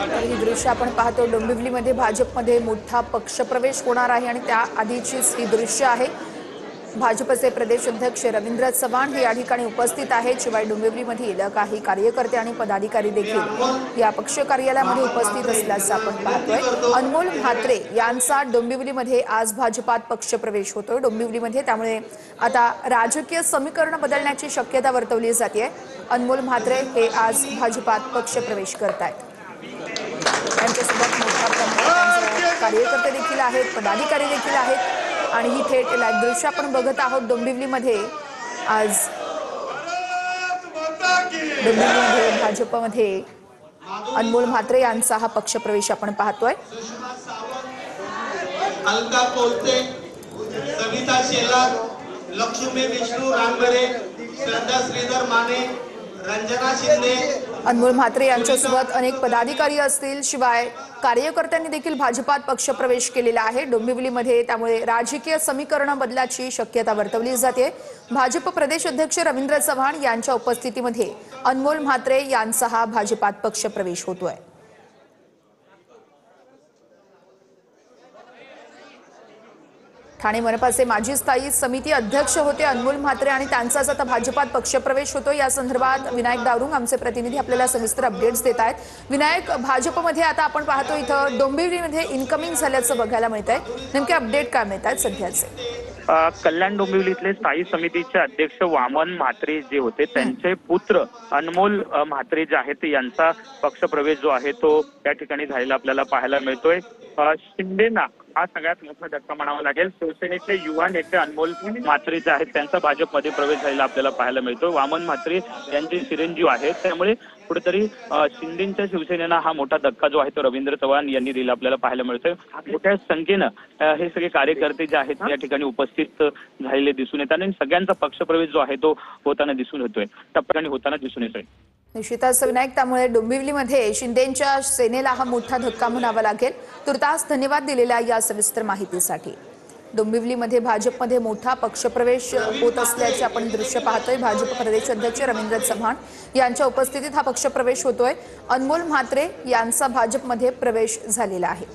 तर ही दृश्य आपण पाहतो डोंबिवलीमध्ये भाजपमध्ये मोठा पक्षप्रवेश होणार आहे आणि त्या आधीचीच ही दृश्य आहे। भाजपचे प्रदेश अध्यक्ष रवींद्र चव्हाण हे या ठिकाणी उपस्थित आहेत। शिवाय डोंबिवलीमधील काही कार्यकर्ते आणि पदाधिकारी देखील या पक्ष कार्यालयामध्ये उपस्थित असल्याचं आपण पाहतोय। अनमोल म्हात्रे यांचा डोंबिवलीमध्ये आज भाजपात पक्षप्रवेश होतोय डोंबिवलीमध्ये, त्यामुळे आता राजकीय समीकरण बदलण्याची शक्यता वर्तवली जाते। अनमोल म्हात्रे हे आज भाजपात पक्षप्रवेश करतायत। त्यांच्यासोबत मोठ्या प्रमाणात कार्यकर्ते देखील आहेत, पदाधिकारी देखील आहेत आणि ही थेट लाईव्ह दृश्य आपण बघत आहोत। डोंबिवलीमध्ये आज डोंबिवलीमध्ये भाजपमध्ये अनमोल म्हात्रे यांचा हा पक्षप्रवेश आपण पाहतोय। अलका कोलते, सविता शेलार, लक्ष्मी विष्णू रामबरे, श्रद्धा श्रीधर माने, रंजना शिंदे। अनमोल म्हात्रे यांच्यासोबत अनेक पदाधिकारी असतील, शिवाय कार्यकर्त्यांनी देखील भाजपात पक्षप्रवेश केलेला आहे डोंबिवलीमध्ये, त्यामुळे राजकीय समीकरण बदलाची शक्यता वर्तवली जाते। भाजप प्रदेश अध्यक्ष रवींद्र चव्हाण यांच्या उपस्थितीमध्ये अनमोल म्हात्रे यांचा हा भाजपात पक्षप्रवेश होतोय। ठाणे मनपाचे माजी स्थायी समिती अध्यक्ष होते अनमोल म्हात्रे आणि त्यांचाच आता भाजपात पक्षप्रवेश होतो। या संदर्भात विनायक दारुंग आमचे प्रतिनिधी आपल्याला सविस्तर अपडेट्स देत आहेत। विनायक, भाजपमध्ये आता आपण पाहतो इथं डोंबिवलीमध्ये इनकमिंग झाल्याचं बघायला मिळतंय, नेमके अपडेट काय मिळत आहेत सध्याचे? कल्याण डोंबिवलीतले स्थायी समितीचे अध्यक्ष वामन म्हात्रे जे होते त्यांचे पुत्र अनमोल म्हात्रे जे आहेत यांचा पक्षप्रवेश जो आहे तो त्या ठिकाणी झालेला आपल्याला पाहायला मिळतोय। शिंदेना हा सगळ्यात मोठा धक्का म्हणावा लागेल। शिवसेनेचे युवा नेते अनमोल म्हात्रे जे आहेत त्यांचा भाजपमध्ये प्रवेश झालेला आपल्याला पाहायला मिळतोय। वामन म्हात्रे यांचे चिरंजीव आहेत, त्यामुळे कुठेतरी शिंदेच्या शिवसेनेला हा मोठा धक्का जो आहे तो रवींद्र चव्हाण यांनी दिला आपल्याला पाहायला मिळतोय। मोठ्या संख्येनं हे सगळे कार्यकर्ते जे आहेत या ठिकाणी उपस्थित झालेले दिसून येतात आणि सगळ्यांचा पक्षप्रवेश जो आहे तो होताना दिसून येतोय, टप्प्याने होताना दिसून येतोय। निश्चितच विनायक, त्यामुळे डोंबिवलीमध्ये शिंदेच्या सेनेला हा मोठा धक्का म्हणावा लागेल। तुर्तास धन्यवाद दिलेल्या या सविस्तर माहितीसाठी। डोंबिवलीमध्ये भाजपमध्ये मोठा पक्षप्रवेश होत असल्याचे आपण दृश्य पाहतोय। भाजप प्रदेश अध्यक्ष रवींद्र चव्हाण यांच्या उपस्थितीत हा पक्षप्रवेश होतोय। अनमोल म्हात्रे यांचा भाजपमध्ये प्रवेश झालेला आहे।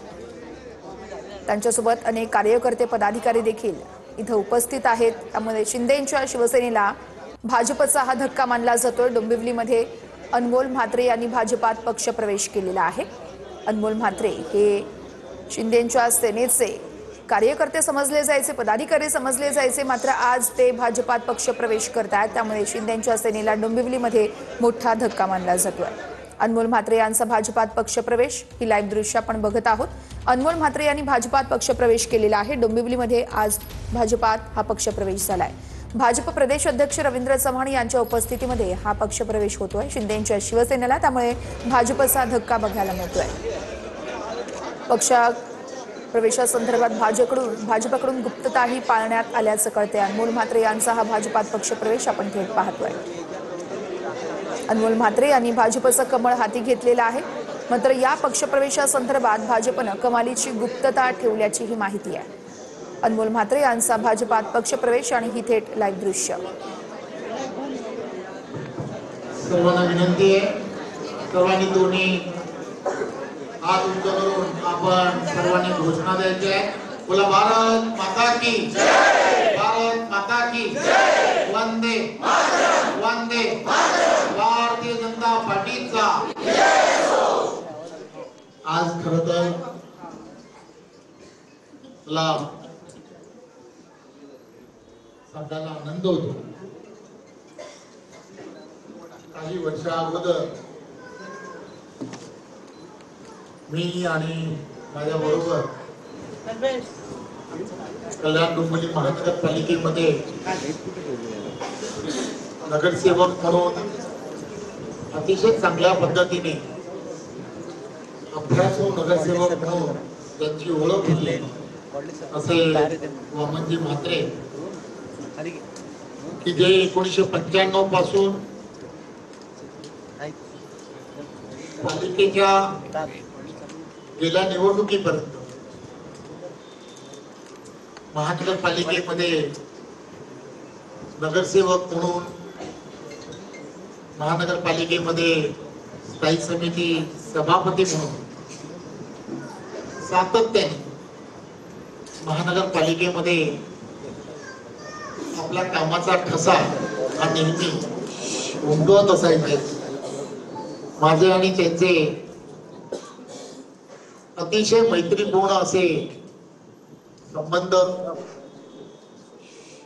त्यांच्यासोबत अनेक कार्यकर्ते पदाधिकारी देखील इथं उपस्थित आहेत, त्यामुळे शिंदेच्या शिवसेनेला भाजपचा हा धक्का मानला जातोय। डोंबिवलीमध्ये अनमोल म्हात्रे यांनी भाजपात पक्षप्रवेश केलेला आहे। अनमोल म्हात्रे हे शिंदेच्या सेनेचे कार्यकर्ते समजले जायचे, पदाधिकारी समजले जायचे, मात्र आज ते भाजपात पक्षप्रवेश करतात, त्यामुळे शिंदेच्या सेनेला डोंबिवलीमध्ये मोठा धक्का मानला जातोय। अनमोल म्हात्रे यांचा भाजपात पक्षप्रवेश, ही लाईव्ह दृश्य आपण बघत आहोत। अनमोल म्हात्रे यांनी भाजपात पक्षप्रवेश केलेला आहे। डोंबिवलीमध्ये आज भाजपात हा पक्षप्रवेश झालाय। भाजप प्रदेश अध्यक्ष रवींद्र चव्हाण यांच्या उपस्थितीमध्ये हा पक्षप्रवेश होतोय शिंदेच्या शिवसेनेला, त्यामुळे भाजपचा धक्का बघायला मिळतोय। पक्ष प्रवेशासंदर्भात भाजपकडून गुप्तताही पाळण्यात आल्याचं कळते। अनमोल म्हात्रे यांचा हा भाजपात पक्षप्रवेश आपण थेट पाहतोय। अनमोल म्हात्रे यांनी भाजपचं कमळ हाती घेतलेलं आहे, मात्र या पक्षप्रवेशासंदर्भात भाजपनं कमालीची गुप्तता ठेवल्याची ही माहिती आहे। अनमोल म्हात्रे यांचा भाजपात पक्षप्रवेश आणि ही थेट लाईव्ह दृश्य। सर्वांना विनंती आहे, सर्वांनी दोन्ही हात उंच करून आपण सर्वांनी घोषणा द्यायची आहे। बोला भारत माता की जय, भारत माता की जय, वंदे मातरम, वंदे मातरम, भारतीय जनता पार्टीचा जय हो। आज खरं तर मला सांगायला आनंद होतो। काही वर्षा अगोदर मी आणि माझ्या बरोबर कल्याण डोंबिवली महानगरपालिकेमध्ये नगरसेवक म्हणून अतिशय चांगल्या पद्धतीने अभ्यासू नगरसेवक म्हणून त्यांची ओळख होती असे वामनजी म्हात्रे, की जे 1995 पासून पालिकेच्या गेल्या निवडणुकीपर्यंत महानगरपालिकेमध्ये नगरसेवक म्हणून, महानगरपालिकेमध्ये स्थायी समिती सभापती म्हणून सातत्याने महानगरपालिकेमध्ये आपल्या कामाचा ठसा हा नेहमी उमटवत असायचे. माझे आणि त्यांचे अतिशय मैत्रीपूर्ण असे संबंध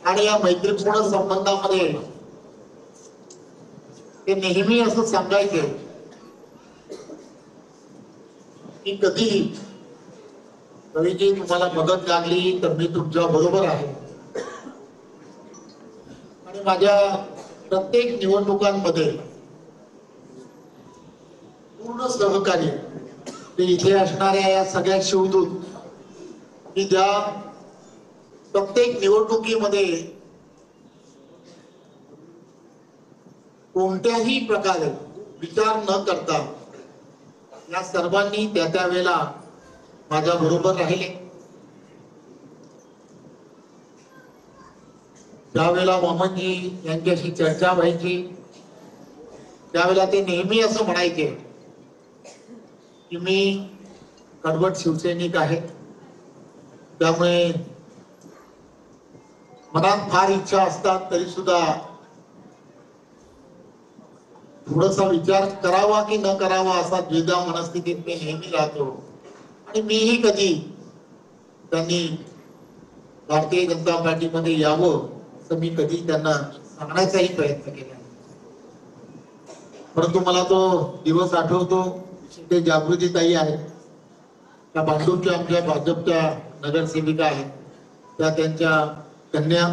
आणि या मैत्रीपूर्ण संबंधामध्ये ते नेहमी असं सांगायचे की कधीही कधीही तुम्हाला मदत लागली तर मी तुमच्या बरोबर आहे. आणि माझ्या प्रत्येक निवडणुकांमध्ये पूर्ण सहकार्य ते इथे असणाऱ्या या सगळ्या शिवदूत की ज्या प्रत्येक निवडणुकीमध्ये कोणत्याही प्रकारे विचार न करता या सर्वांनी त्या वेळेला माझ्या बरोबर राहिले. ज्यावेळेला वामनजी यांच्याशी चर्चा व्हायची त्यावेळेला ते नेहमी असं म्हणायचे की मी कडवट शिवसैनिक आहे, त्यामुळे मनात फार इच्छा असतात तरी सुद्धा थोडासा विचार करावा की न करावा असा द्विधा मनस्थितीत मी नेहमी राहतो. आणि मीही कधी त्यांनी भारतीय जनता पार्टीमध्ये यावं असं मी कधी त्यांना सांगण्याचाही प्रयत्न केला. परंतु मला तो दिवस आठवतो. ते जागृतीताई आहेत, त्या भांडूपच्या आमच्या भाजपच्या नगरसेविका आहेत, त्या त्यांच्या कन्या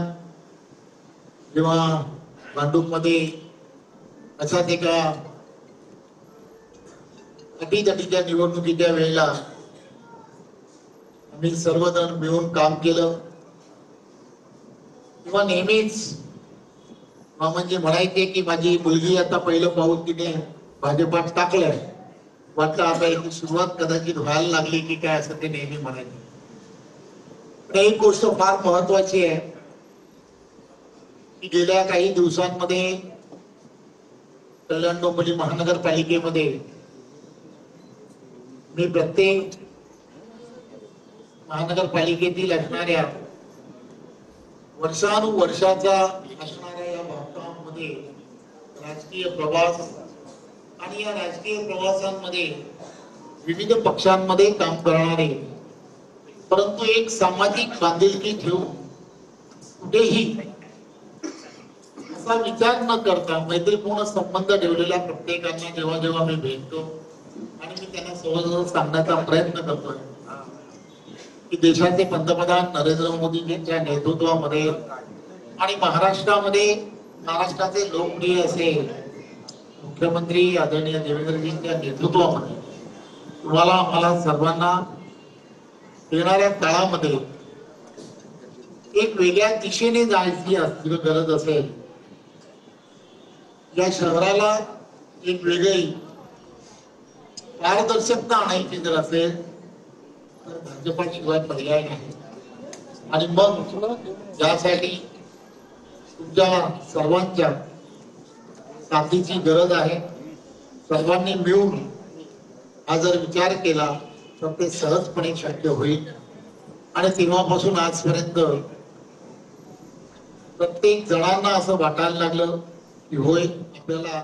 जेव्हा भांडूपमध्ये अशाच एका अटीतटीच्या निवडणुकीच्या वेळेला आम्ही सर्वजण मिळून काम केलं तेव्हा नेहमीच मामांजी म्हणायचे की माझी मुलगी आता पहिलं पाऊल तिने भाजपात टाकलंय, वाटलं आता याची सुरुवात कदाचित व्हायला लागली की काय असं ते नेहमी म्हणायचे. पण एक गोष्ट फार महत्वाची आहे की गेल्या काही दिवसांमध्ये कल्याण डोंबिवली महानगरपालिकेमध्ये मी प्रत्येक महानगरपालिकेतील असणाऱ्या वर्षानुवर्षाचा असणाऱ्या या भागामध्ये राजकीय प्रवास आणि या राजकीय प्रवासांमध्ये विविध पक्षांमध्ये काम करणारे परंतु एक सामाजिक बांधिलकी ठेवून कुठेही असा विचार न करता मैत्रीपूर्ण संबंध ठेवलेल्या प्रत्येकांना जेव्हा जेव्हा मी भेटतो आणि मी त्यांना सहज सांगण्याचा प्रयत्न करतोय की देशाचे पंतप्रधान नरेंद्र मोदींच्या नेतृत्वामध्ये आणि महाराष्ट्राचे लोकप्रिय असे मुख्यमंत्री आदरणीय देवेंद्रजींच्या नेतृत्वामध्ये तुम्हाला आम्हाला सर्वांना येणाऱ्या काळामध्ये एक वेगळ्या दिशेने जायची गरज असेल, या शहराला एक वेगळी पारदर्शकता आणायची जर असेल तर भाजपाशिवाय पर्याय नाही. आणि मग यासाठी तुमच्या सर्वांच्या साथीची गरज आहे. सर्वांनी मिळून हा जर विचार केला तर ते सहजपणे शक्य होईल. आणि तेव्हापासून आजपर्यंत प्रत्येक जणांना असं वाटायला लागलं की होय आपल्याला